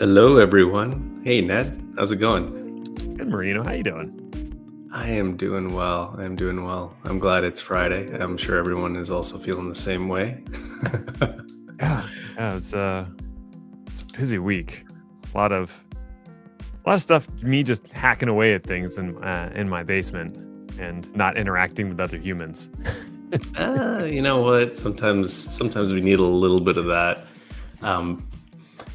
Hello, everyone. Hey, Ned. How's it going? Good, Marino. How you doing? I am doing well. I'm doing well. I'm glad it's Friday. I'm sure everyone is also feeling the same way. Yeah, it's a busy week. A lot of stuff. Me just hacking away at things in my basement and not interacting with other humans. You know what? Sometimes we need a little bit of that. Um,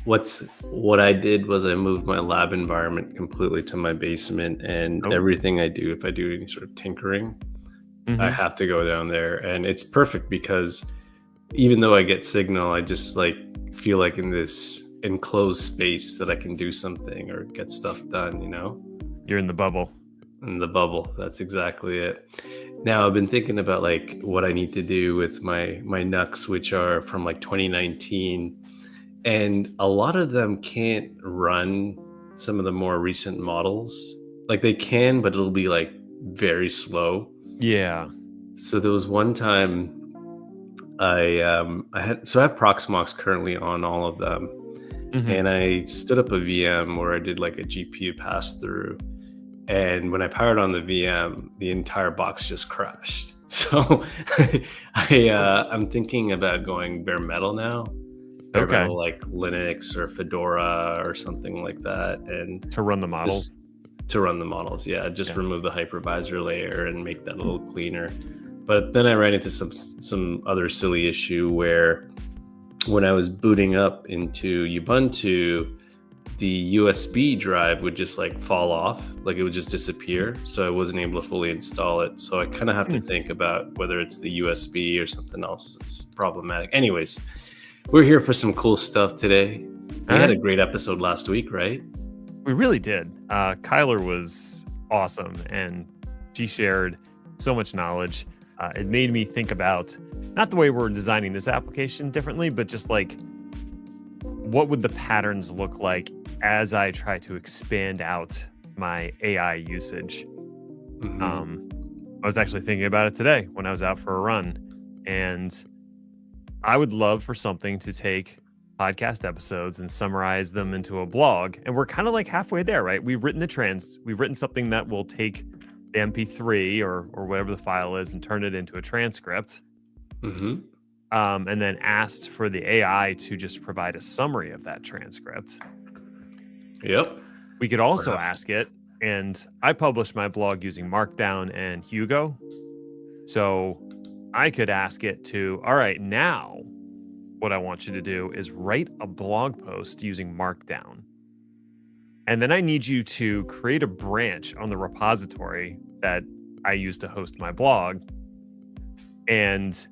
what I did was I moved my lab environment completely to my basement, and Oh, everything I do, if I do any sort of tinkering, I hmm have to go down there, and it's perfect because even though I get signal, I just like feel like in this enclosed space that I can do something or get stuff done, you're in the bubble. in the bubble. That's exactly it. Now I've been thinking about like what I need to do with my Nux, which are from like 2019, and a lot of them can't run some of the more recent models. Like they can, but it'll be like very slow. Yeah. So there was one time I have Proxmox currently on all of them, hmm and I stood up a VM where I did like a GPU pass through, and when I powered on the VM, the entire box just crashed. So I'm thinking about going bare metal now, bare Okay. metal like Linux or Fedora or something like that, and To run the just models. to run the models. Yeah, just Yeah. remove the hypervisor layer and make that a little cleaner. But then I ran into some other silly issue where when I was booting up into Ubuntu, the USB drive would just like fall off, like it would just disappear. So I wasn't able to fully install it. So I kind of have to Hmm. think about whether it's the USB or something else that's problematic. Anyways, we're here for some cool stuff today. All We had a right. great episode last week, right? We really did. Kyler was awesome, and she shared so much knowledge. It made me think about not the way we're designing this application differently, but just like what would the patterns look like as I try to expand out my AI usage? Hmm. Um, I was actually thinking about it today when I was out for a run, and I would love for something to take podcast episodes and summarize them into a blog. And we're kind of like halfway there, right? We've written something that will take the MP3 or whatever the file is and turn it into a transcript. Hmm. And then asked for the AI to just provide a summary of that transcript. Yep. We could also Perhaps. ask it, and I published my blog using Markdown and Hugo. So I could ask it to, all right, now what I want you to do is write a blog post using Markdown. And then I need you to create a branch on the repository that I use to host my blog and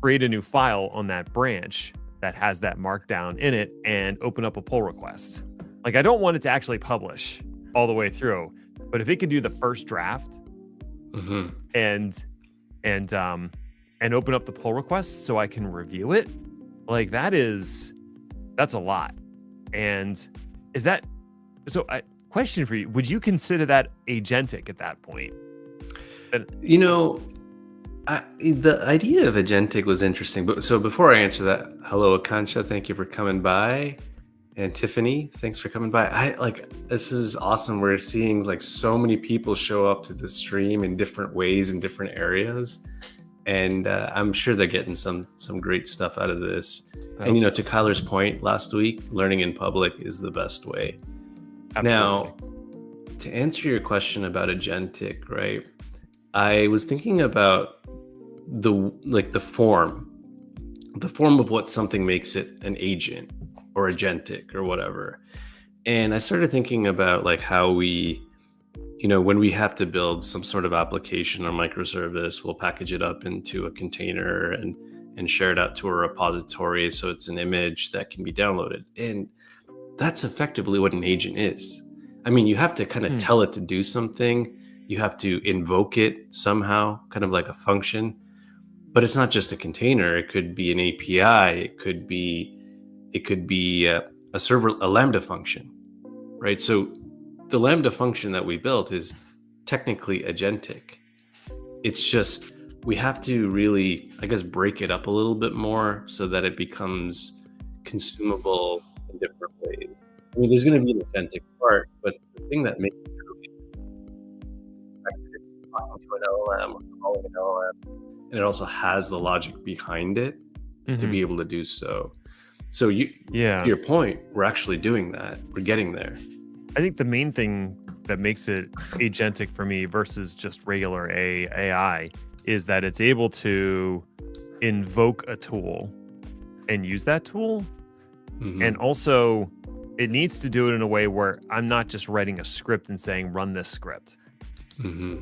create a new file on that branch that has that Markdown in it and open up a pull request. Like, I don't want it to actually publish all the way through, but if it could do the first draft Hmm. and and um and open up the pull request so I can review it, like that's a lot. And is that so? Question for you: would you consider that agentic at that point? And You know, the idea of agentic was interesting, but so before I answer that, hello Akansha, thank you for coming by, and Tiffany, thanks for coming by. I like this is awesome. We're seeing like so many people show up to the stream in different ways in different areas, and I'm sure they're getting some great stuff out of this. I And hope so. to Kyler's point last week, learning in public is the best way. Absolutely. Now, to answer your question about agentic, right? I was thinking about the form of what something makes it an agent or agentic or whatever. And I started thinking about like how we, when we have to build some sort of application or microservice, we'll package it up into a container and share it out to a repository so it's an image that can be downloaded. And that's effectively what an agent is. I mean, you have to kind of Hmm. tell it to do something. You have to invoke it somehow, kind of like a function. But it's not just a container. It could be an API. It could be a server, a Lambda function, right? So the Lambda function that we built is technically agentic. It's just we have to really, I guess, break it up a little bit more so that it becomes consumable in different ways. I mean, there's going to be an authentic part, but the thing that makes it truly is the fact that it's talking to an LLM or calling an LLM, and it also has the logic behind it to Hmm. be able to do so. So to Yeah. your point, we're actually doing that. We're getting there. I think the main thing that makes it agentic for me versus just regular AI is that it's able to invoke a tool and use that tool. And Hmm. also, it needs to do it in a way where I'm not just writing a script and saying, run this script. Hmm.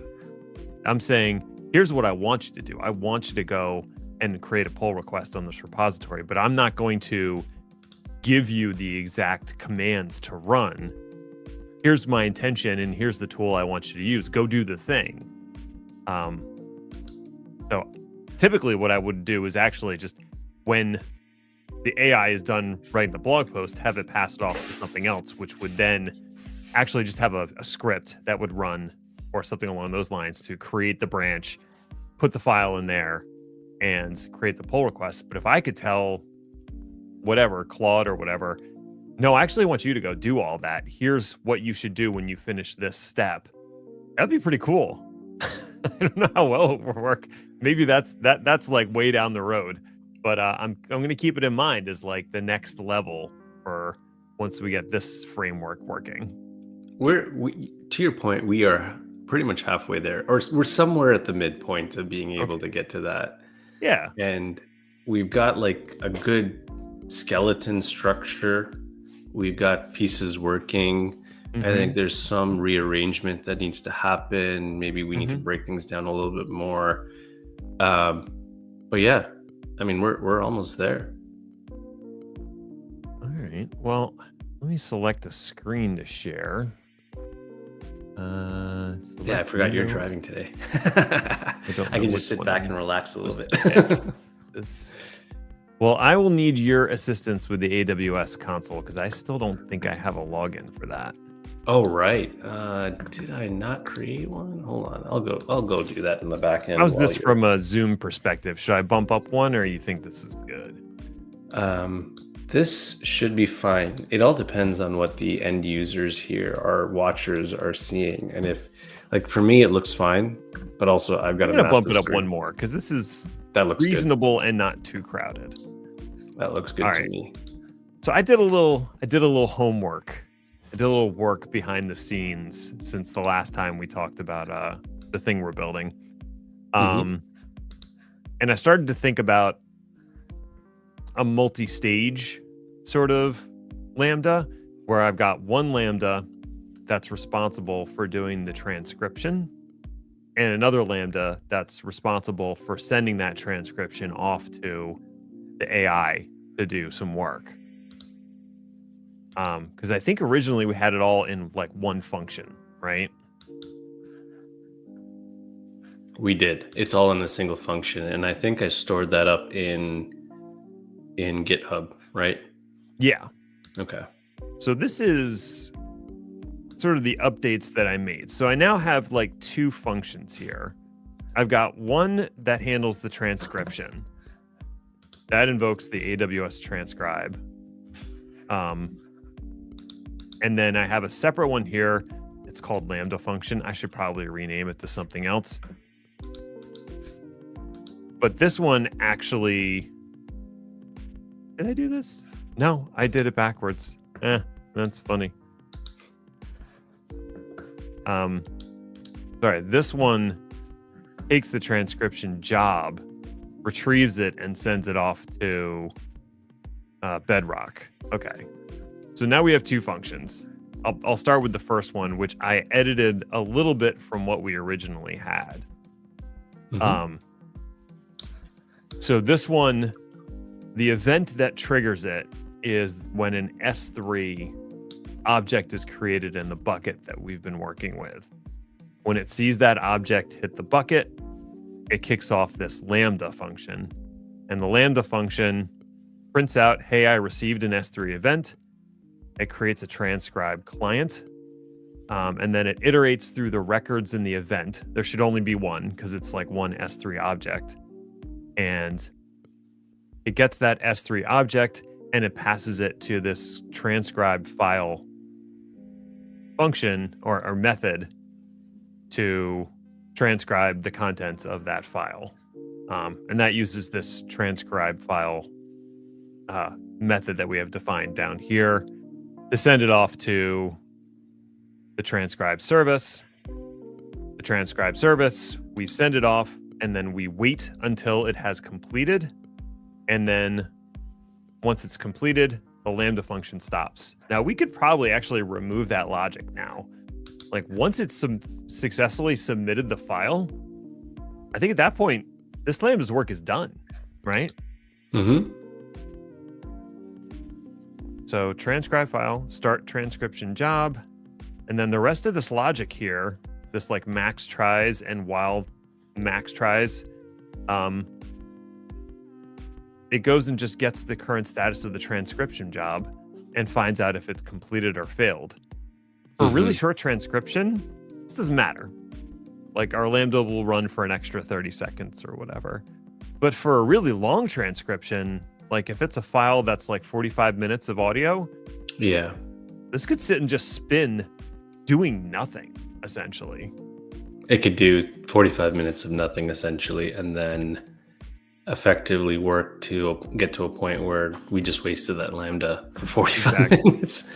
I'm saying, here's what I want you to do. I want you to go and create a pull request on this repository, but I'm not going to give you the exact commands to run. Here's my intention, and here's the tool I want you to use. Go do the thing. Um, so typically what I would do is actually just when the AI is done writing the blog post, have it pass it off to something else, which would then actually just have a script that would run or something along those lines to create the branch, put the file in there, and create the pull request. But if I could tell whatever, Claude or whatever, no, I actually want you to go do all that. Here's what you should do when you finish this step. That'd be pretty cool. I don't know how well it will work. Maybe that's like way down the road. But I'm going to keep it in mind as like the next level for once we get this framework working. To your point, we are pretty much halfway there, or we're somewhere at the midpoint of being able Okay. to get to that. Yeah. And we've got like a good skeleton structure. We've got pieces working. I think Hmm. there's some rearrangement that needs to happen. Maybe we need to Hmm. break things down a little bit more. Um, but yeah, I mean, we're almost there. All right. Well, let me select a screen to share. Yeah, I Select forgot you're window. driving today. I don't I know can just which sit back and one relax a little was today. bit. This. Well, I will need your assistance with the AWS console because I still don't think I have a login for that. Oh, right. Did I not create one? Hold on. I'll go do that in the back end How's while this you're from a Zoom perspective? Should I bump up one or you think this is good? um this should be fine. It all depends on what the end users here, our watchers, are seeing. And if, like, for me it looks fine, but also I've got I'm a going to bump massive it up one screen. more because this is That looks good. reasonable and not too crowded. That looks All good to right. me. So I did a little homework. I did a little work behind the scenes since the last time we talked about the thing we're building. Hmm. Um and I started to think about a multi-stage sort of Lambda where I've got one Lambda that's responsible for doing the transcription and another Lambda that's responsible for sending that transcription off to the AI to do some work. Because I think originally we had it all in like one function, right? We did. It's all in a single function, and I think I stored that up in GitHub, right? Yeah. Okay. So this is sort of the updates that I made. So I now have like two functions here. I've got one that handles the transcription. That invokes the AWS transcribe. And then I have a separate one here. It's called Lambda function. I should probably rename it to something else. But this one actually... Did I do this? No, I did it backwards. That's funny. Sorry, this one takes the transcription job, retrieves it, and sends it off to Bedrock. Okay. So now we have two functions. I'll start with the first one, which I edited a little bit from what we originally had. Mhm. So this one, the event that triggers it is when an S3 object is created in the bucket that we've been working with. When it sees that object hit the bucket, it kicks off this Lambda function. And the Lambda function prints out, hey, I received an S3 event. It creates a transcribe client. And then it iterates through the records in the event. There should only be one because it's like one S3 object. And it gets that S3 object and it passes it to this transcribe file function or method to transcribe the contents of that file. And that uses this transcribe file method that we have defined down here to send it off to the transcribe service. The transcribe service, we send it off, and then we wait until it has completed. And then once it's completed, the Lambda function stops. Now, we could probably actually remove that logic now. Like, once it's successfully submitted the file, I think at that point, this Lambda's work is done, right? Mm-hmm. So transcribe file, start transcription job, and then the rest of this logic here, this like max tries and while max tries, it goes and just gets the current status of the transcription job and finds out if it's completed or failed. For really short transcription, this doesn't matter. Like, our Lambda will run for an extra 30 seconds or whatever. But for a really long transcription, like if it's a file that's like 45 minutes of audio, Yeah. this could sit and just spin doing nothing, essentially. It could do 45 minutes of nothing, essentially, and then effectively work to get to a point where we just wasted that Lambda for 45 minutes.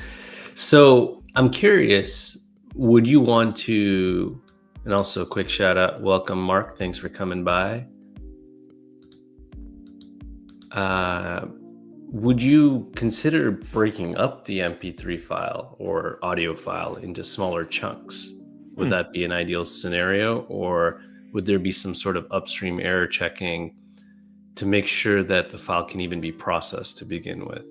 So I'm curious, would you want to, and also a quick shout out, welcome Mark, thanks for coming by. Would you consider breaking up the MP3 file or audio file into smaller chunks? Would that be an ideal scenario, or would there be some sort of upstream error checking to make sure that the file can even be processed to begin with?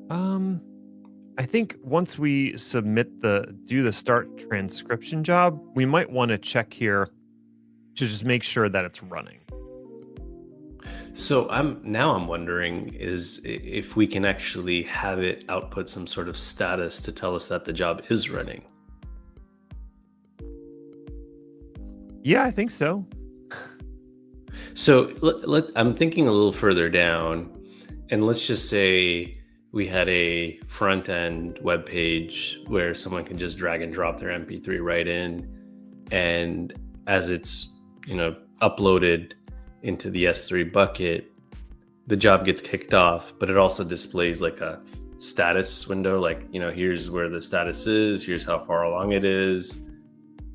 I think once we do the start transcription job, we might want to check here to just make sure that it's running. So I'm wondering is if we can actually have it output some sort of status to tell us that the job is running. Yeah, I think so. So I'm thinking a little further down, and let's just say we had a front end web page where someone can just drag and drop their MP3 right in, and as it's uploaded into the S3 bucket, the job gets kicked off, but it also displays like a status window, like here's where the status is, here's how far along it is.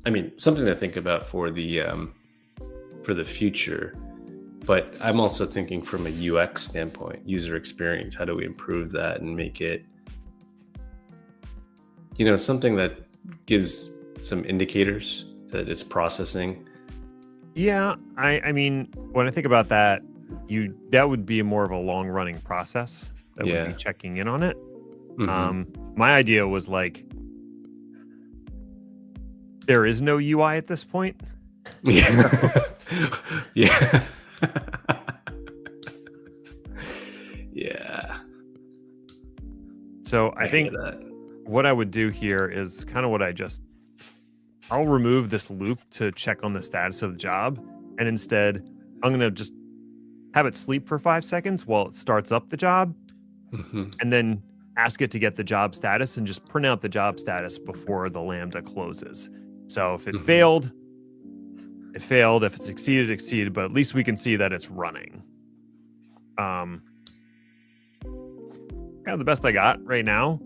I mean, something to think about for the future. But I'm also thinking from a UX standpoint, user experience. How do we improve that and make it, something that gives some indicators that it's processing? Yeah, I mean, when I think about that, that would be more of a long running process that would be checking in on it. My idea was like, there is no UI at this point. Yeah. Yeah. Yeah. So I think what I would do here is kind of what I'll remove this loop to check on the status of the job. And instead, I'm going to just have it sleep for 5 seconds while it starts up the job. And then ask it to get the job status and just print out the job status before the Lambda closes. So if it failed, it failed. If it succeeded, it succeeded. But at least we can see that it's running. Kind of the best I got right now.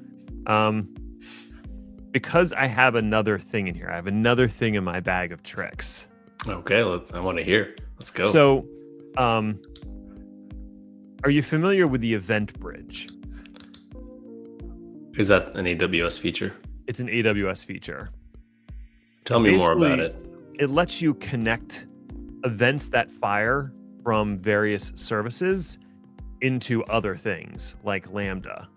Because I have another thing in here. I have another thing in my bag of tricks. Okay, I want to hear. Let's go. So, are you familiar with the event bridge? Is that an AWS feature? It's an AWS feature. Tell me more about it. It lets you connect events that fire from various services into other things like Lambda.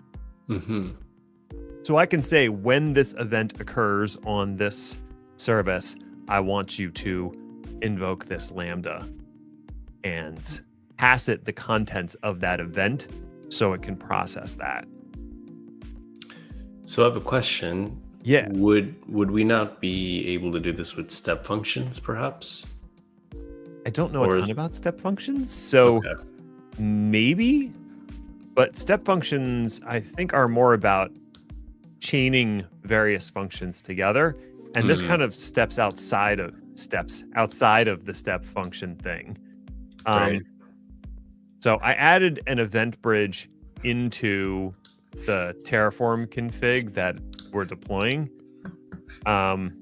So I can say, when this event occurs on this service, I want you to invoke this Lambda and pass it the contents of that event so it can process that. So I have a question. Yeah. Would we not be able to do this with step functions, perhaps? I don't know a ton about step functions, so maybe. But step functions, I think, are more about chaining various functions together. And this kind of steps outside of the step function thing. Right. So I added an event bridge into the Terraform config that we're deploying. And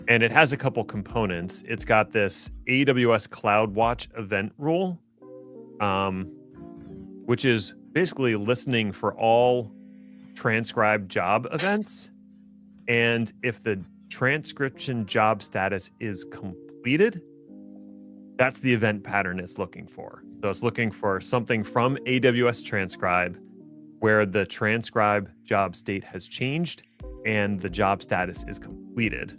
it has a couple components. It's got this AWS CloudWatch event rule, which is basically listening for all transcribed job events. And if the transcription job status is completed, that's the event pattern it's looking for. So it's looking for something from AWS Transcribe where the transcribe job state has changed and the job status is completed.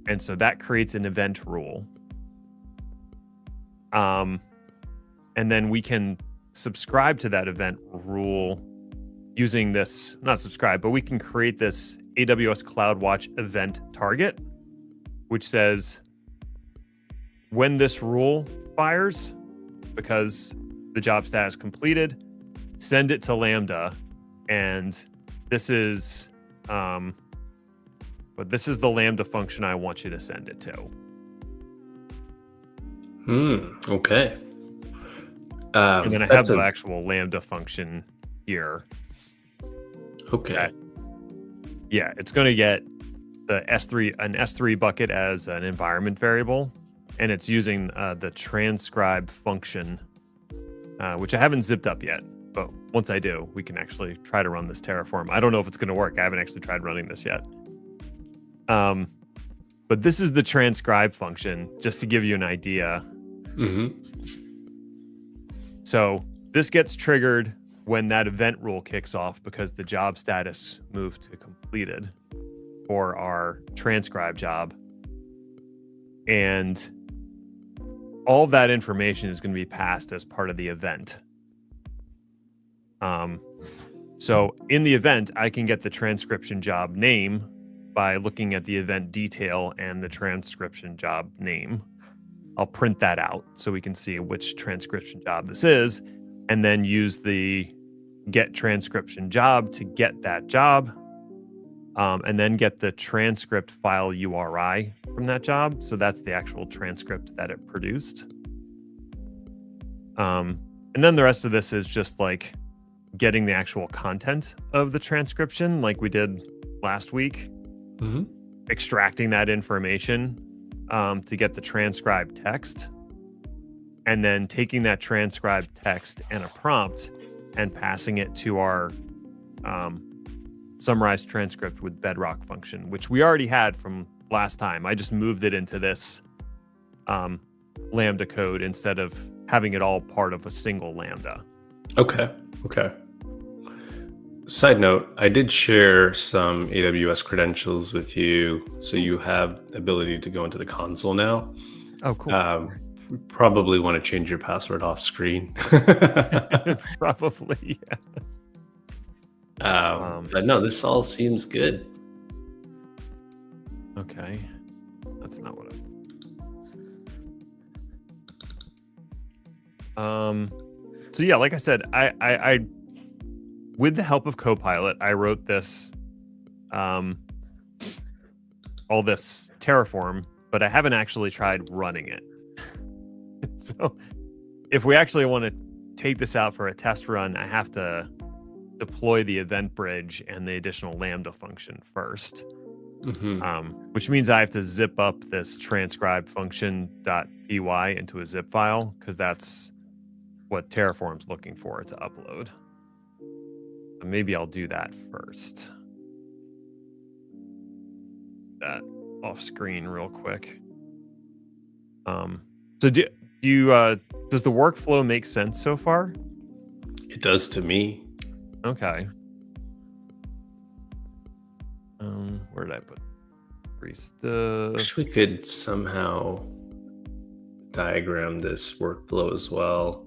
And so that creates an event rule. And then we can subscribe to that event rule using this, not subscribe, but we can create this AWS CloudWatch event target, which says when this rule fires, because the job status completed, send it to Lambda. And this is, but this is the Lambda function I want you to send it to. Okay. And then I have the actual Lambda function here. Okay. Yeah, it's going to get the an S3 bucket as an environment variable, and it's using the transcribe function, which I haven't zipped up yet. But once I do, we can actually try to run this Terraform. I don't know if it's going to work. I haven't actually tried running this yet. But this is the transcribe function, just to give you an idea. So this gets triggered when that event rule kicks off because the job status moved to completed for our transcribe job. And all of that information is going to be passed as part of the event. So in the event, I can get the transcription job name by looking at the event detail and the transcription job name. I'll print that out so we can see which transcription job this is, and then use the get transcription job to get that job, and then get the transcript file URI from that job. So that's the actual transcript that it produced. And then the rest of this is just like getting the actual content of the transcription like we did last week, extracting that information to get the transcribed text, and then taking that transcribed text and a prompt and passing it to our summarized transcript with Bedrock function, which we already had from last time. I just moved it into this Lambda code instead of having it all part of a single Lambda. Okay. Side note, I did share some AWS credentials with you, so you have the ability to go into the console now. Oh, cool. Probably want to change your password off screen. Probably, yeah. But no, this all seems good. Okay. That's not what so yeah, like I said, I with the help of Copilot, I wrote this all this Terraform, but I haven't actually tried running it. So if we actually want to take this out for a test run, I have to deploy the event bridge and the additional Lambda function first, which means I have to zip up this transcribe function.py into a zip file, because that's what Terraform's looking for to upload. So maybe I'll do that first. That off screen real quick. So do you does the workflow make sense so far? It does to me. Okay. Where did I put free stuff? Wish we could somehow diagram this workflow as well.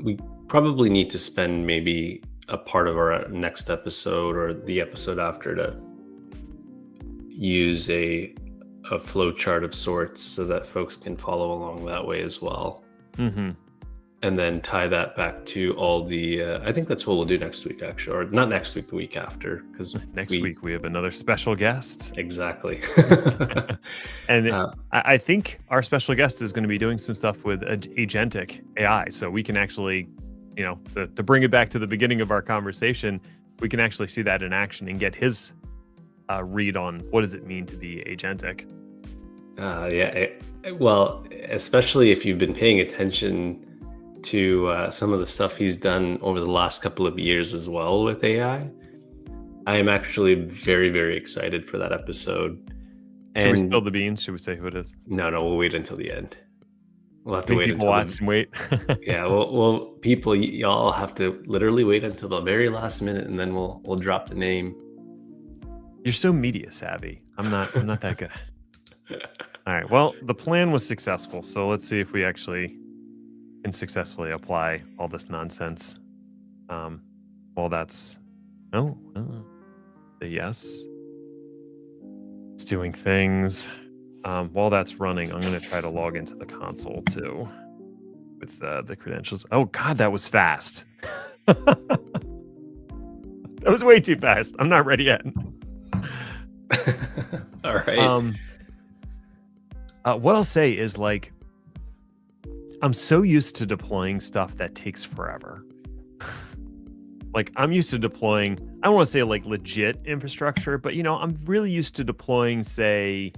We probably need to spend maybe a part of our next episode or the episode after to use a flow chart of sorts so that folks can follow along that way as well. and then tie that back to all the. I think that's what we'll do next week, actually, or not next week, the week after, because Next week we have another special guest. Exactly. And uh, I think our special guest is going to be doing some stuff with agentic AI. So we can actually, to bring it back to the beginning of our conversation, we can actually see that in action and get his read on what does it mean to be agentic. yeah. Well, especially if you've been paying attention to some of the stuff he's done over the last couple of years as well with AI. I am actually very, very excited for that episode. Should we And spill the beans? Should we say who it is? no, we'll wait until the end. We'll have to Make wait people until watch and wait. yeah. Well, people, y'all have to literally wait until the very last minute, and then we'll drop the name. You're so media savvy. I'm not that good. All right. Well, the plan was successful, so let's see if we actually can successfully apply all this nonsense. Well, that's say yes. It's doing things. While that's running, I'm going to try to log into the console too with the credentials. Oh God, that was fast. That was way too fast. I'm not ready yet. All right. What I'll say is, like, I'm so used to deploying stuff that takes forever. Like, I'm used to deploying, I don't want to say like legit infrastructure, but I'm really used to deploying, say,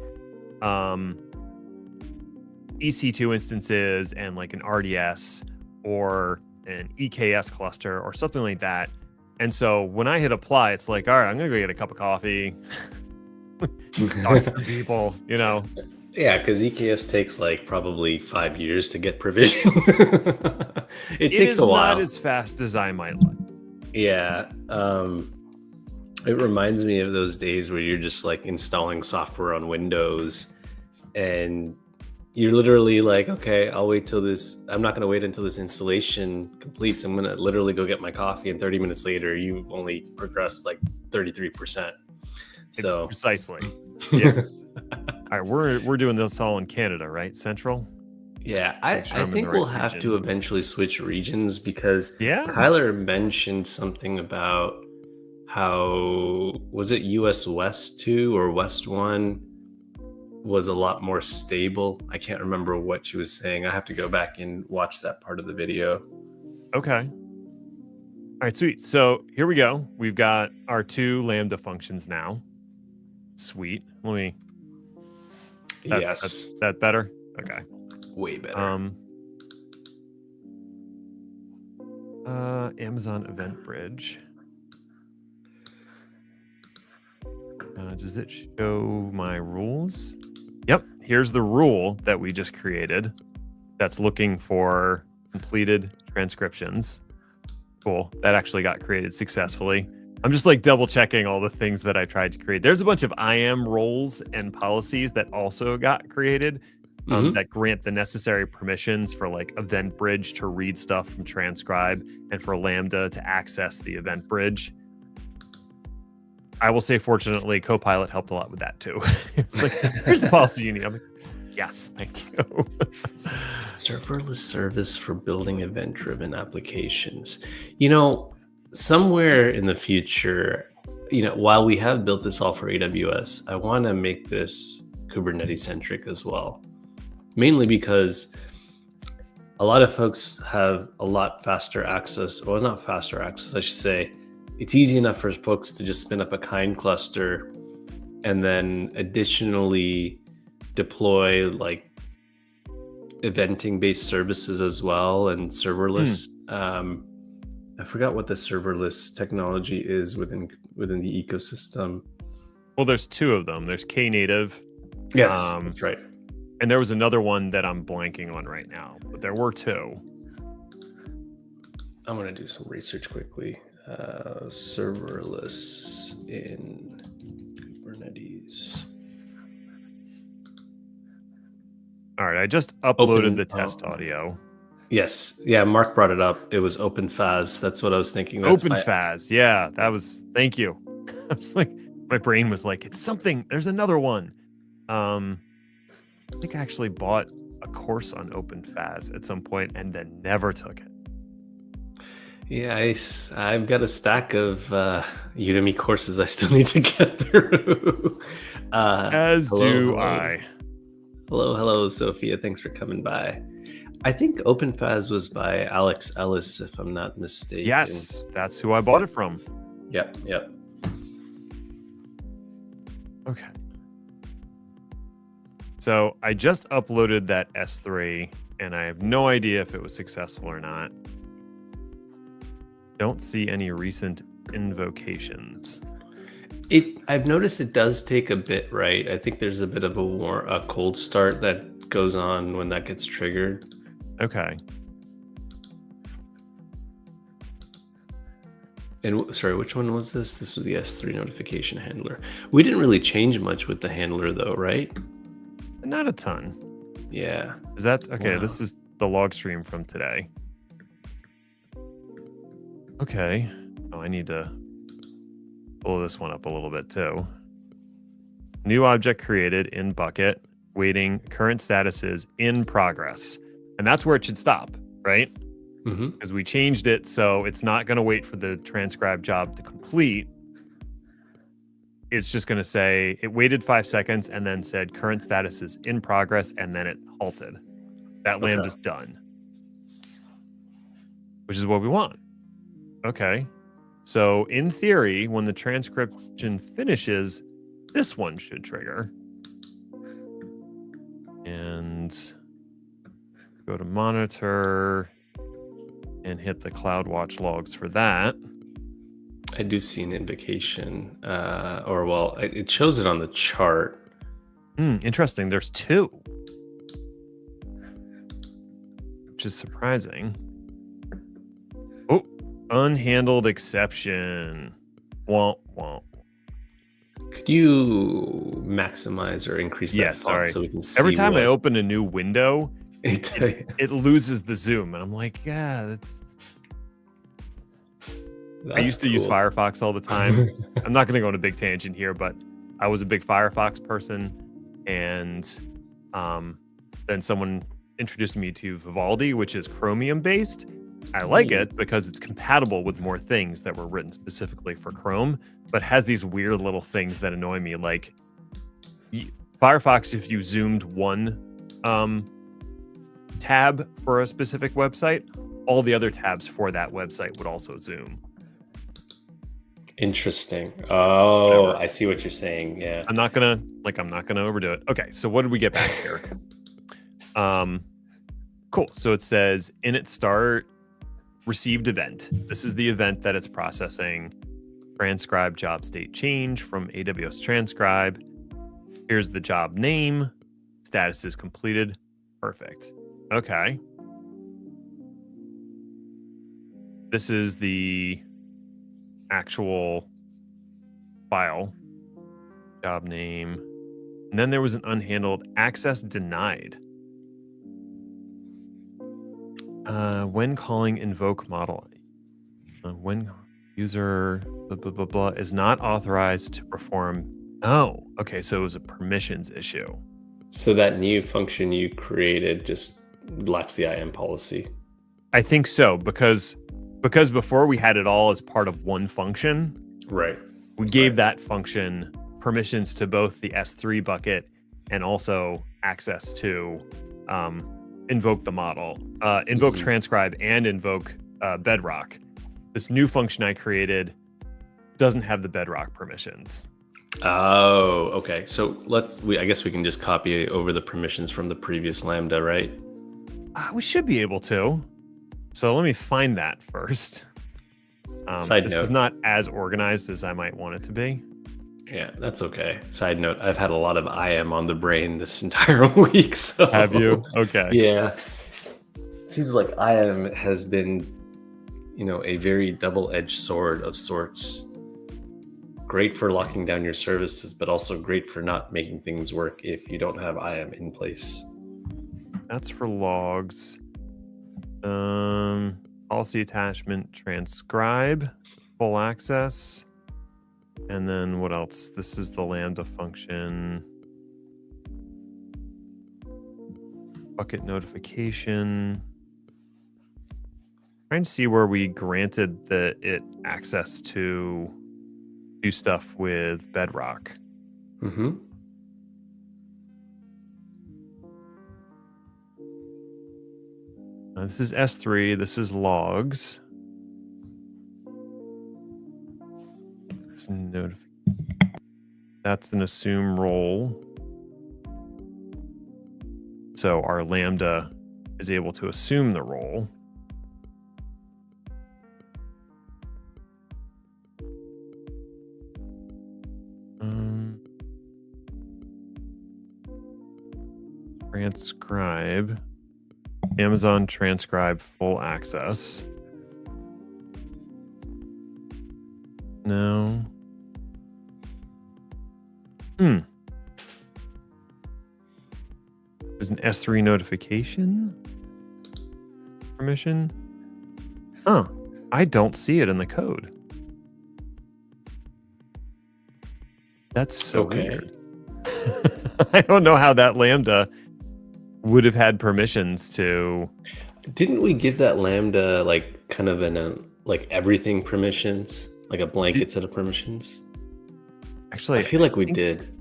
EC2 instances and like an RDS or an EKS cluster or something like that. And so when I hit apply, it's like, all right, I'm going to go get a cup of coffee, talk to some people, Yeah, because EKS takes like probably 5 years to get provisioned. It takes a while. Not as fast as I might like. Yeah. It reminds me of those days where you're just like installing software on Windows and you're literally like, okay, I'll wait till this. I'm not going to wait until this installation completes. I'm going to literally go get my coffee. And 30 minutes later, you've only progressed like 33%. So precisely. Yeah. All right. We're doing this all in Canada, right? Central. Yeah, I think we'll have to eventually switch regions because Kyler mentioned something about how, was it US West 2 or West 1 was a lot more stable. I can't remember what she was saying. I have to go back and watch that part of the video. Okay. All right, sweet. So here we go. We've got our 2 Lambda functions now. Sweet. Let me... Yes. That better? Okay. Way better. Amazon Event Bridge. Does it show my rules? Yep. Here's the rule that we just created that's looking for completed transcriptions. Cool. That actually got created successfully. I'm just like double checking all the things that I tried to create. There's a bunch of IAM roles and policies that also got created. That grant the necessary permissions for like Event Bridge to read stuff from Transcribe and for Lambda to access the Event Bridge. I will say, fortunately, Copilot helped a lot with that too. It's like, here's the policy you need. I'm like, yes, thank you. Serverless service for building event-driven applications. Somewhere in the future, while we have built this all for AWS, I want to make this Kubernetes centric as well. Mainly because a lot of folks have a lot faster access, well, not faster access, I should say. It's easy enough for folks to just spin up a kind cluster and then additionally deploy like eventing based services as well and serverless. I forgot what the serverless technology is within the ecosystem. Well, there's 2 of them. There's Knative. Yes, that's right. And there was another one that I'm blanking on right now, but there were 2. I'm going to do some research quickly. Serverless in Kubernetes. All right, I just uploaded the test audio. Yes. Yeah, Mark brought it up. It was OpenFaz. That's what I was thinking. OpenFaz. Yeah, that was, thank you. I was like, my brain was like, it's something, there's another one. I think I actually bought a course on OpenFaz at some point and then never took it. Yeah, I've got a stack of Udemy courses I still need to get through. As Hello, do hello. I. Hello, Sophia. Thanks for coming by. I think OpenFaz was by Alex Ellis, if I'm not mistaken. Yes, that's who I bought it from. Yep. Okay. So I just uploaded that S3, and I have no idea if it was successful or not. Don't see any recent invocations. I've noticed it does take a bit, right? I think there's a bit of a cold start that goes on when that gets triggered. Okay. And sorry, which one was this? This was the S3 notification handler. We didn't really change much with the handler though, right? Not a ton. Yeah. Is that okay? Wow. This is the log stream from today. Okay. Oh, I need to pull this one up a little bit too. New object created in bucket, waiting, current status is in progress. And that's where it should stop, right? Because we changed it so it's not going to wait for the transcribe job to complete. It's just going to say it waited 5 seconds and then said current status is in progress, and then it halted. That Lambda's done, which is what we want. Okay. So in theory, when the transcription finishes, this one should trigger. And go to monitor and hit the CloudWatch logs for that. I do see an invocation, it shows it on the chart. Interesting. There's 2, which is surprising. Oh, unhandled exception. Womp womp. Could you maximize or increase that font so we can see? Every time I open a new window, it loses the zoom, and I'm like, yeah, that's I used to use Firefox all the time. I'm not going to go on a big tangent here, but I was a big Firefox person, and then someone introduced me to Vivaldi, which is Chromium based. I like it because it's compatible with more things that were written specifically for Chrome, but has these weird little things that annoy me. Like Firefox, if you zoomed one tab for a specific website, all the other tabs for that website would also zoom. Interesting. Oh, whatever. I see what you're saying. Yeah. I'm not gonna overdo it. Okay, so what did we get back here? Cool. So it says init start received event. This is the event that it's processing. Transcribe job state change from AWS Transcribe. Here's the job name. Status is completed. Perfect. Okay. This is the actual file. Job name. And then there was an unhandled access denied. When calling invoke model, when user blah, blah, blah, blah, is not authorized to perform. Oh, okay. So it was a permissions issue. So that new function you created just lacks the IAM policy. I think so, because before we had it all as part of one function. Right. We gave that function permissions to both the S3 bucket and also access to invoke the model, invoke transcribe, and invoke Bedrock. This new function I created doesn't have the Bedrock permissions. Oh, okay. So I guess we can just copy over the permissions from the previous Lambda, right? We should be able to. So let me find that first. Side this note. is not as organized as I might want it to be. Yeah, that's okay. Side note, I've had a lot of IAM on the brain this entire week. So have you? Okay. Yeah. It seems like IAM has been, a very double-edged sword of sorts. Great for locking down your services, but also great for not making things work if you don't have IAM in place. That's for logs. Policy attachment, transcribe, full access. And then what else? This is the Lambda function. bucket notification. Trying to see where we granted it access to do stuff with Bedrock. Mm-hmm. This is S3. This is logs. That's an assume role. So our Lambda is able to assume the role. Transcribe. Amazon Transcribe full access. No. There's an S3 notification permission. Oh, I don't see it in the code. That's so weird. I don't know how that Lambda would have had permissions to. Didn't we give that Lambda like kind of like everything permissions, like a blanket set of permissions? Actually, I feel like we did.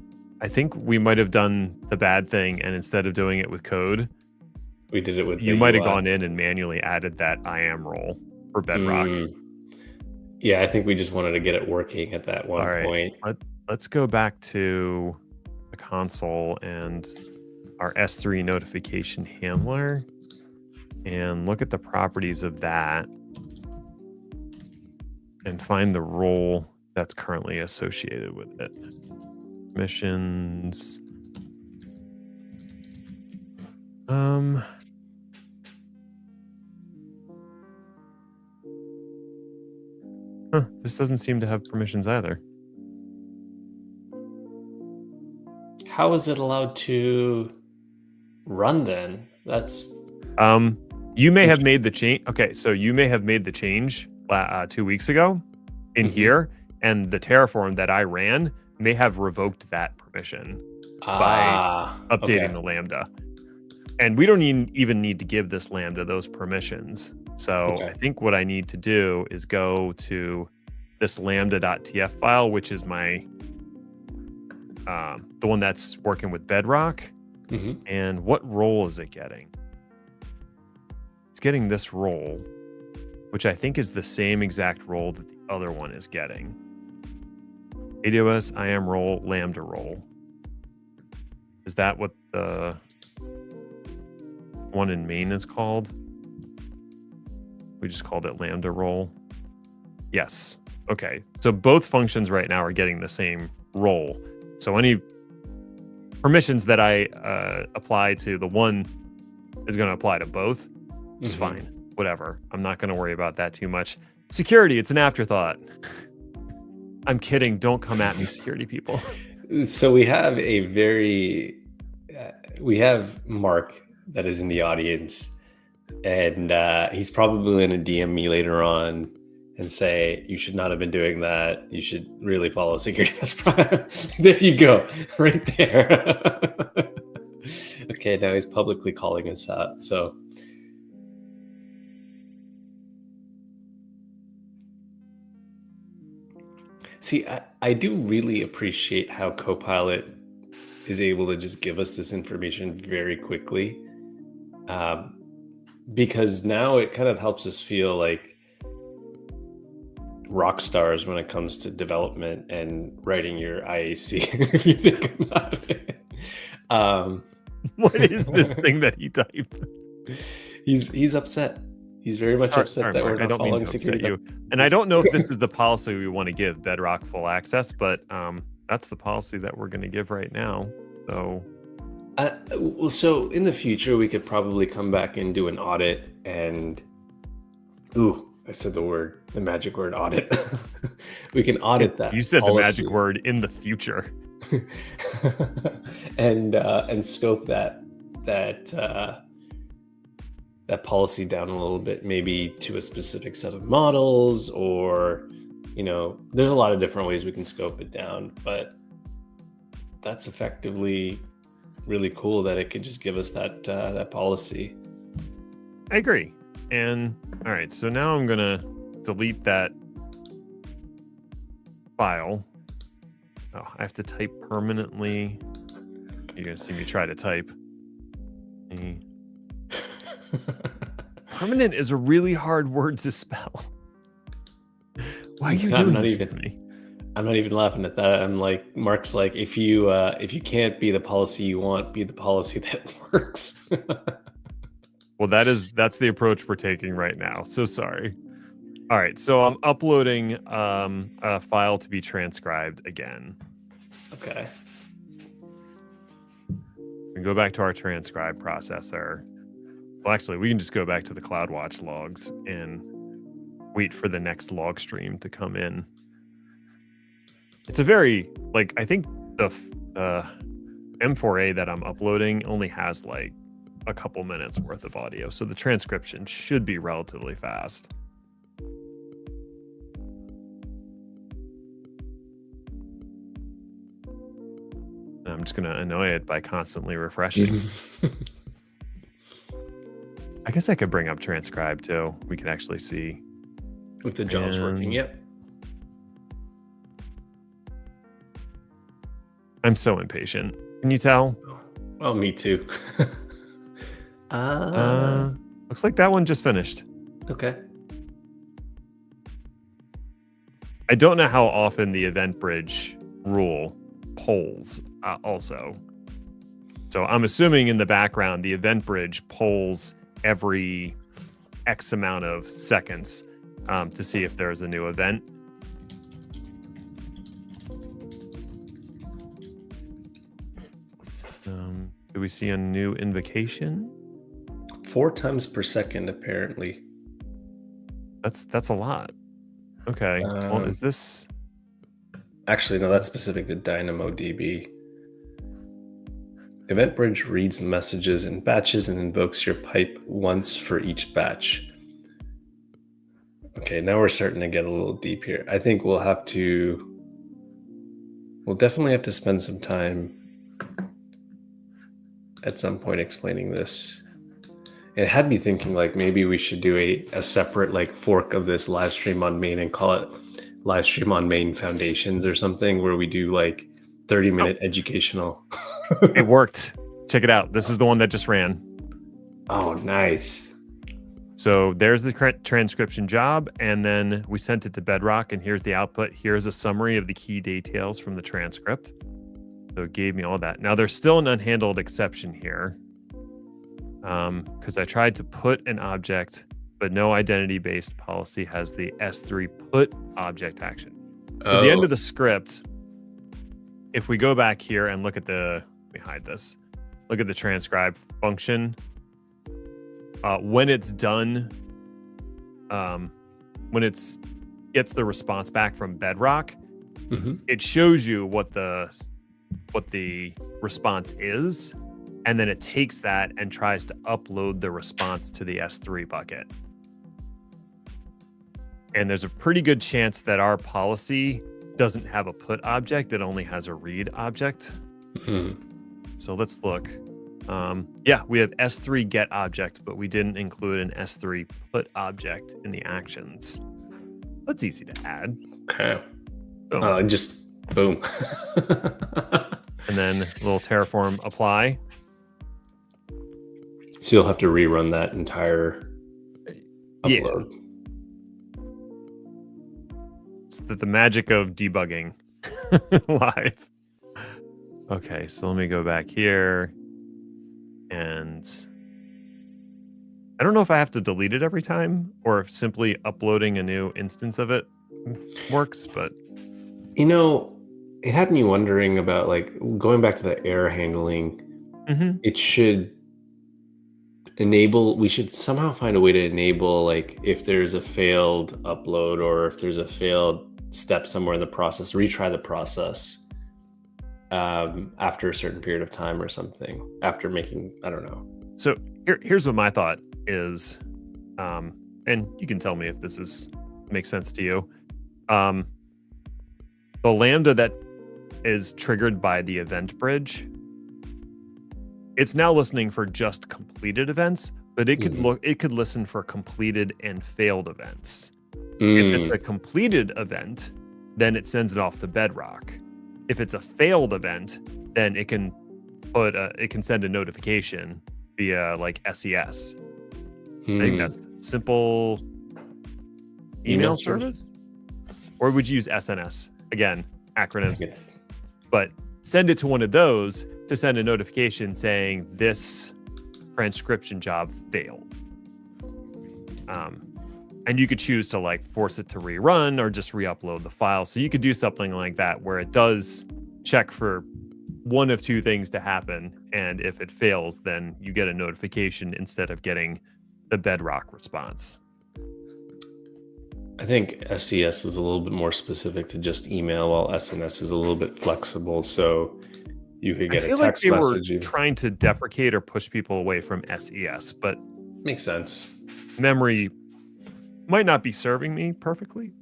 I think we might have done the bad thing, and instead of doing it with code, we did it with. You might have gone in and manually added that IAM role for Bedrock. Yeah, I think we just wanted to get it working at that one point. Let's go back to the console and our S3 notification handler and look at the properties of that and find the role that's currently associated with it. Missions. This doesn't seem to have permissions either. How is it allowed to run then? That's you may have made the change. Okay, so you may have made the change 2 weeks ago in here, and the Terraform that I ran may have revoked that permission by updating the Lambda. And we don't even need to give this Lambda those permissions. So I think what I need to do is go to this lambda.tf file, which is my the one that's working with Bedrock. And what role is it getting? It's getting this role, which I think is the same exact role that the other one is getting. AWS IAM role, Lambda role. Is that what the one in M.A.I.N is called? We just called it Lambda role. Yes. Okay. So both functions right now are getting the same role. So any permissions that I apply to the one is going to apply to both. It's fine. Whatever. I'm not going to worry about that too much. Security, it's an afterthought. I'm kidding. Don't come at me, security people. So we have we have Mark that is in the audience, and he's probably going to DM me later on and say, you should not have been doing that. You should really follow security best practice. There you go. Right there. Okay, now he's publicly calling us out. So see, I do really appreciate how Copilot is able to just give us this information very quickly, because now it kind of helps us feel like rock stars when it comes to development and writing your IAC. If you think about it, what is this thing that he typed? He's upset. He's very much upset that we're not following security. And I don't know if this is the policy we want to give Bedrock full access, but that's the policy that we're going to give right now. So, well, so in the future, we could probably come back and do an audit and, I said the magic word audit. We can audit that. You said policy. The magic word in the future. and scope that policy down a little bit, maybe to a specific set of models, or there's a lot of different ways we can scope it down, but that's effectively really cool that it could just give us that policy. I agree. And all right, so now I'm gonna delete that file. Oh, I have to type permanently. You're gonna see me try to type. Permanent is a really hard word to spell. Why are you doing this to me? I'm not even laughing at that. I'm like, Mark's like, if you can't be the policy you want, be the policy that works. Well, that's the approach we're taking right now. So sorry. All right, so I'm uploading a file to be transcribed again. Okay. We can go back to our transcribe processor. Well, actually, we can just go back to the CloudWatch logs and wait for the next log stream to come in. It's a very, like, I think the M4A that I'm uploading only has like a couple minutes worth of audio, so the transcription should be relatively fast. I'm just going to annoy it by constantly refreshing. I guess I could bring up transcribe too. We can actually see if the job's working. Yep. I'm so impatient. Can you tell? Oh, me too. Looks like that one just finished. Okay. I don't know how often the event bridge rule polls also. So I'm assuming in the background, the event bridge polls every X amount of seconds to see if there's a new event. Do we see a new invocation? 4 times per second, apparently. That's a lot. Okay. Well, is this... Actually, no, that's specific to DynamoDB. Event bridge reads messages in batches and invokes your pipe once for each batch. Okay, now we're starting to get a little deep here. I think we'll definitely have to spend some time at some point explaining this. It had me thinking like maybe we should do a separate like fork of this live stream on M.A.I.N and call it Livestream on M.A.I.N Foundations or something, where we do like 30-minute educational. It worked. Check it out. This is the one that just ran. Oh, nice. So there's the transcription job, and then we sent it to Bedrock, and here's the output. Here's a summary of the key details from the transcript. So it gave me all that. Now there's still an unhandled exception here, because I tried to put an object, but no identity-based policy has the S3 put object action. So the end of the script, if we go back here and look at let me hide this, look at the transcribe function, when it's done, when it gets the response back from Bedrock, it shows you what the response is, and then it takes that and tries to upload the response to the S3 bucket. And there's a pretty good chance that our policy doesn't have a put object, it only has a read object. So let's look. Yeah, we have S3 get object, but we didn't include an S3 put object in the actions. That's easy to add. Okay. Just boom. And then a little Terraform apply. So you'll have to rerun that entire upload. Yeah. It's the magic of debugging live. Okay, so let me go back here. And I don't know if I have to delete it every time or if simply uploading a new instance of it works, but... You know, it had me wondering about, like, going back to the error handling. It should enable, we should somehow find a way to enable, like, if there's a failed upload or if there's a failed step somewhere in the process, retry the process after a certain period of time or something, after making, I don't know. So here's what my thought is, and you can tell me if this makes sense to you. The Lambda that is triggered by the event bridge, it's now listening for just completed events, but it could Mhm. it could listen for completed and failed events. If it's a Mm. completed event, then it sends it off to Bedrock. If it's a failed event, then it can send a notification via like SES. I think Mm. that's simple Email email service? service, or would you use SNS? Again, acronyms, Dang it. but send it to one of those to send a notification saying this transcription job failed. And you could choose to like force it to rerun or just re-upload the file. So you could do something like that where it does check for one of two things to happen, and if it fails, then you get a notification instead of getting the Bedrock response. I think SES is a little bit more specific to just email, while SNS is a little bit flexible. So you could I get a feel like text they were message. trying to deprecate or push people away from SES, but Makes sense. memory might not be serving me perfectly.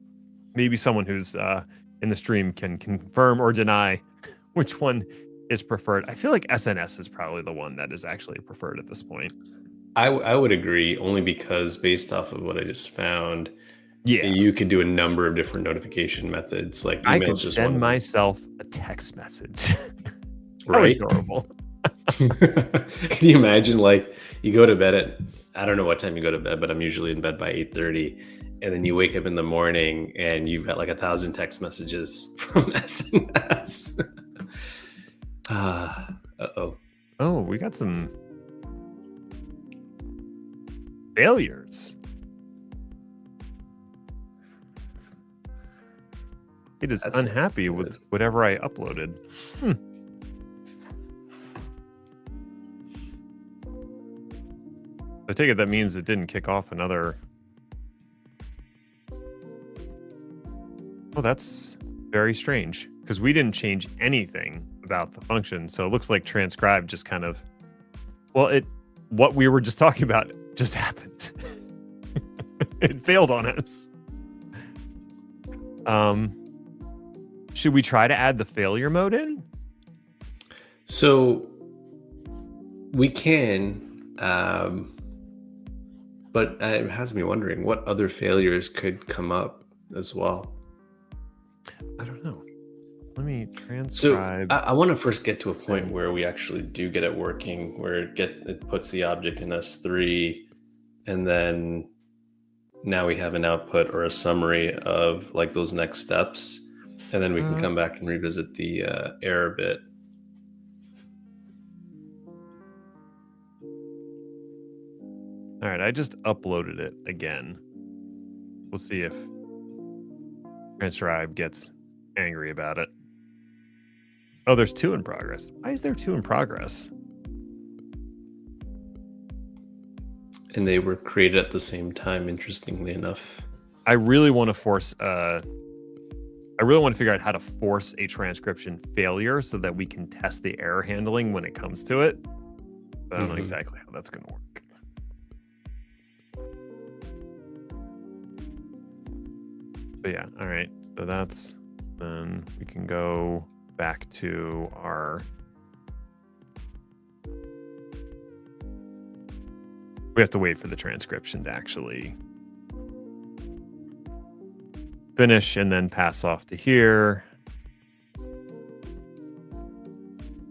Maybe someone who's in the stream can confirm or deny which one is preferred. I feel like SNS is probably the one that is actually preferred at this point. I would agree, only because based off of what I just found, Yeah, you could do a number of different notification methods. Like I email could is just one send of them, myself a text message. How right? adorable. Can you imagine, like, you go to bed at, I don't know what time you go to bed, but I'm usually in bed by 8:30, and then you wake up in the morning and you've got like 1,000 text messages from SNS. Uh-oh. Oh, we got some failures. It is That's not unhappy with good. whatever I uploaded. I take it that means it didn't kick off another. Oh, that's very strange because we didn't change anything about the function. So it looks like transcribe just kind of, well, what we were just talking about just happened. It failed on us. Should we try to add the failure mode in? So we can, but it has me wondering what other failures could come up as well. I don't know. Let me So transcribe. I want to first get to a point where we actually do get it working, where it puts the object in S3, and then now we have an output or a summary of like those next steps, and then we can Uh, come back and revisit the error bit. all right, I just uploaded it again. We'll see if transcribe gets angry about it. Oh, there's 2 in progress. Why is there 2 in progress? And they were created at the same time, interestingly enough. I really want to force I really want to figure out how to force a transcription failure so that we can test the error handling when it comes to it. But I don't know Mhm. exactly how that's going to work. But yeah, all right. So that's, then we can go back to our, we have to wait for the transcription to actually finish and then pass off to here.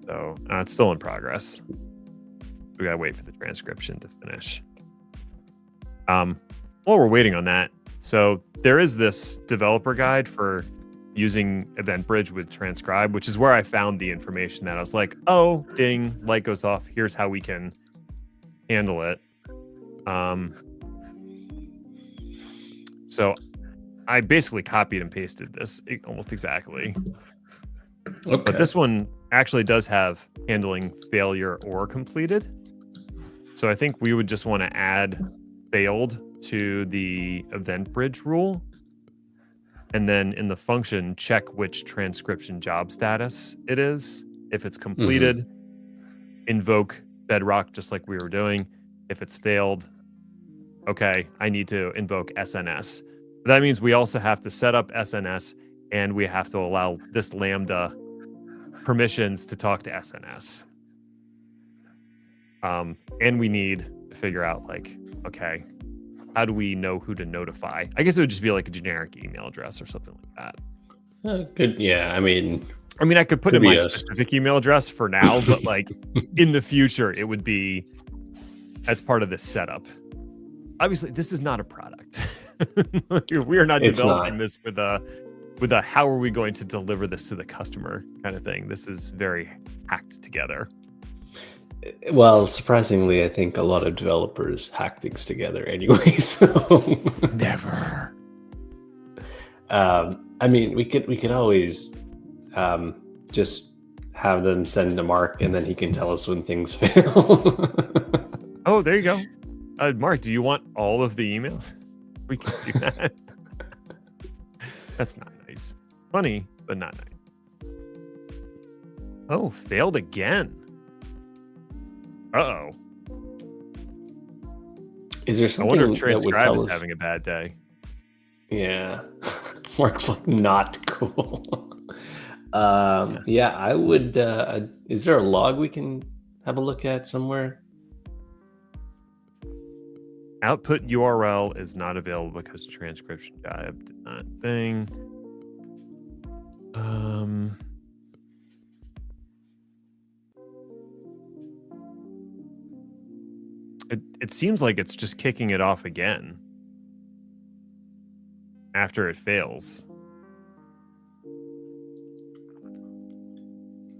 So it's still in progress. We gotta wait for the transcription to finish. While we're waiting on that, so there is this developer guide for using EventBridge with Transcribe, which is where I found the information that I was like, oh, ding, light goes off. Here's how we can handle it. So I basically copied and pasted this almost exactly. Okay. But this one actually does have handling failure or completed. So I think we would just want to add failed to the EventBridge rule. And then in the function, check which transcription job status it is. If it's completed, invoke Bedrock just like we were doing. If it's failed, okay, I need to invoke SNS. That means we also have to set up SNS and we have to allow this Lambda permissions to talk to SNS. And we need to figure out like, okay, how do we know who to notify? I guess it would just be like a generic email address or something like that. Good. Yeah. I mean, I could put could in my be us. specific email address for now, but like in the future, it would be as part of this setup. Obviously, this is not a product. We are not It's developing not. this with a how are we going to deliver this to the customer kind of thing. This is very hacked together. Well, surprisingly, I think a lot of developers hack things together anyway. So Never. I mean, we could always just have them send to Mark, and then he can tell us when things fail. Oh, there you go. Mark, do you want all of the emails? We can do that. That's not nice. Funny, but not nice. Oh, failed again. Uh-oh. Is there I something wonder if that would Transcribe tell is us? having a bad day. Yeah, Mark's like not cool. Yeah, I would. Is there a log we can have a look at somewhere? Output URL is not available because transcription dive did not thing. It seems like it's just kicking it off again after it fails.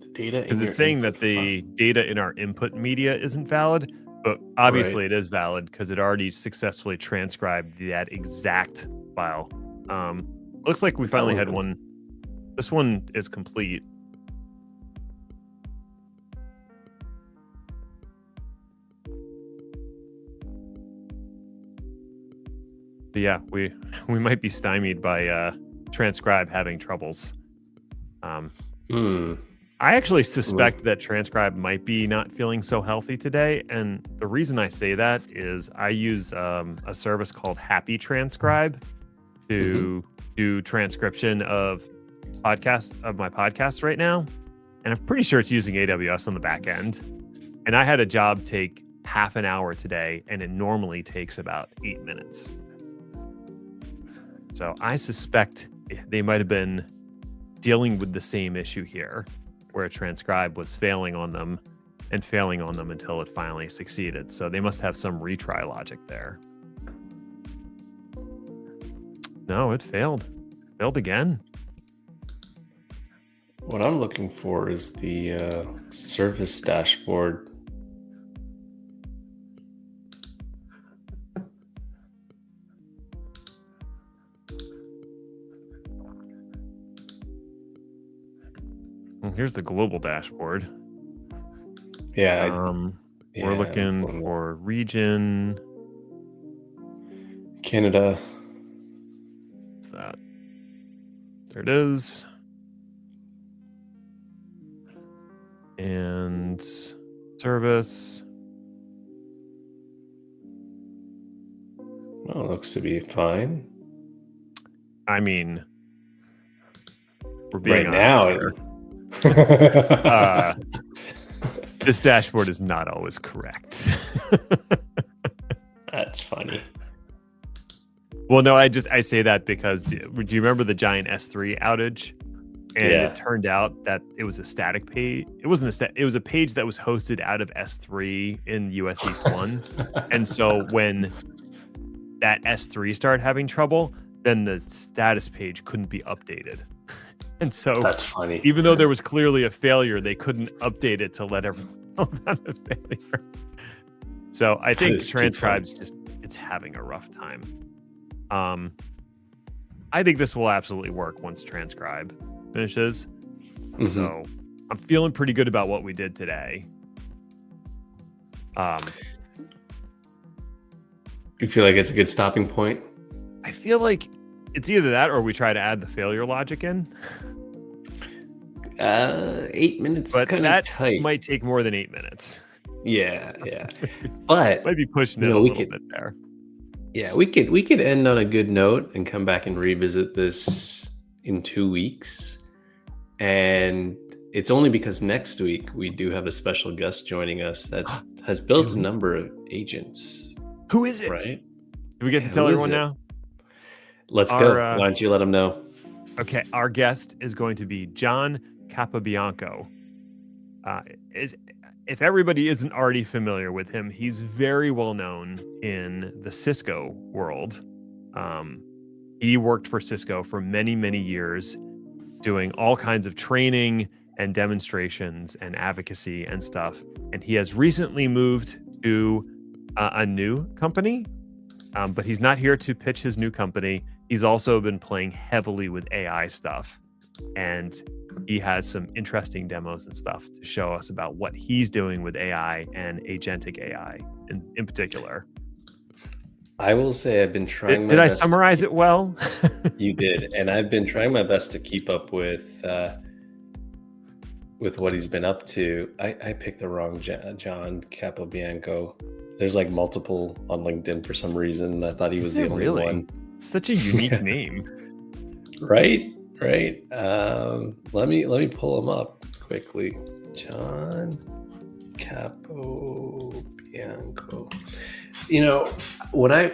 The data Because it's saying that the data in our input media isn't valid, but obviously it is valid because it already successfully transcribed that exact file. Looks like we finally had one. This one is complete. But yeah, we might be stymied by Transcribe having troubles. I actually suspect that Transcribe might be not feeling so healthy today, and the reason I say that is I use a service called Happy Transcribe to do transcription of my podcasts right now, and I'm pretty sure it's using AWS on the back end. And I had a job take half an hour today, and it normally takes about 8 minutes. So I suspect they might have been dealing with the same issue here, where Transcribe was failing on them until it finally succeeded. So they must have some retry logic there. No, it failed. Failed again. What I'm looking for is the service dashboard. Well, here's the global dashboard. Yeah. We're looking for region. Canada. What's that? There it is. And service. Well, it looks to be fine. I mean, we're being right honest now. Here. This dashboard is not always correct. That's funny. Well, no, I say that because do you remember the giant S3 outage? And it turned out that it was a static page. It wasn't it was a page that was hosted out of S3 in US East 1. And so when that S3 started having trouble, then the status page couldn't be updated. And so that's funny. Even though there was clearly a failure, they couldn't update it to let everyone know about the failure. So I think Transcribe's it's having a rough time. I think this will absolutely work once Transcribe finishes. So I'm feeling pretty good about what we did today. You feel like it's a good stopping point? I feel like it's either that or we try to add the failure logic in. 8 minutes, but that tight. Might take more than 8 minutes. Yeah. But might be pushing it a little bit there. Yeah, we could end on a good note and come back and revisit this in 2 weeks. And it's only because next week we do have a special guest joining us that has built a number of agents. Who is it? Right? Do we get to tell everyone now? Let's go. Why don't you let them know? Okay, our guest is going to be John Capobianco. If everybody isn't already familiar with him, he's very well known in the Cisco world. He worked for Cisco for many, many years, doing all kinds of training and demonstrations and advocacy and stuff. And he has recently moved to a new company, but he's not here to pitch his new company. He's also been playing heavily with AI stuff, and he has some interesting demos and stuff to show us about what he's doing with AI and agentic AI in particular. I will say I've been trying. Did I summarize it well? You did, and I've been trying my best to keep up with what he's been up to. I picked the wrong John Capobianco. There's like multiple on LinkedIn for some reason. I thought he was the only one. Such a unique name. Right. Let me pull him up quickly. John Capobianco. You know, why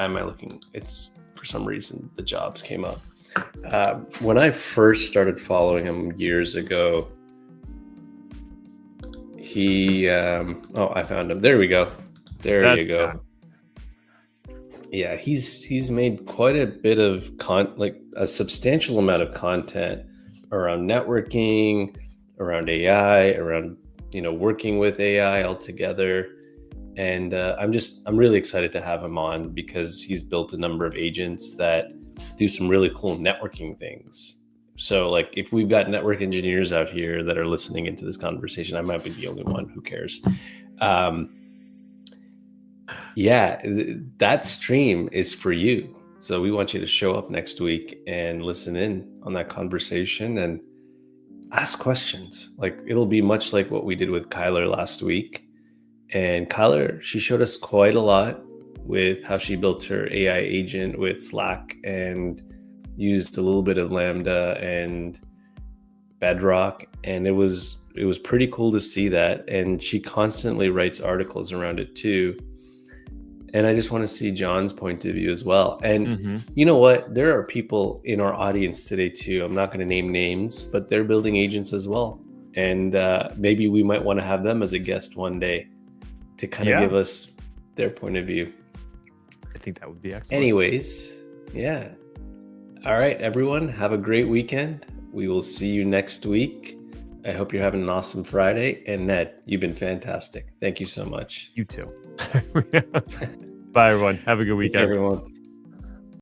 am I looking? It's for some reason the jobs came up. When I first started following him years ago, he I found him. There we go. There you go. Yeah, he's made quite a bit of a substantial amount of content around networking, around AI, around working with AI altogether. And I'm really excited to have him on because he's built a number of agents that do some really cool networking things. So like if we've got network engineers out here that are listening into this conversation, I might be the only one. Who cares? Yeah, that stream is for you. So we want you to show up next week and listen in on that conversation and ask questions. Like it'll be much like what we did with Kyler last week. And Kyler, she showed us quite a lot with how she built her AI agent with Slack and used a little bit of Lambda and Bedrock. And it was pretty cool to see that. And she constantly writes articles around it too. And I just want to see John's point of view as well. And you know what? There are people in our audience today too. I'm not going to name names, but they're building agents as well. And maybe we might want to have them as a guest one day to kind of give us their point of view. I think that would be excellent. Anyways, yeah. All right, everyone. Have a great weekend. We will see you next week. I hope you're having an awesome Friday. And Ned, you've been fantastic. Thank you so much. You too. Bye, everyone. Have a good weekend. Everyone.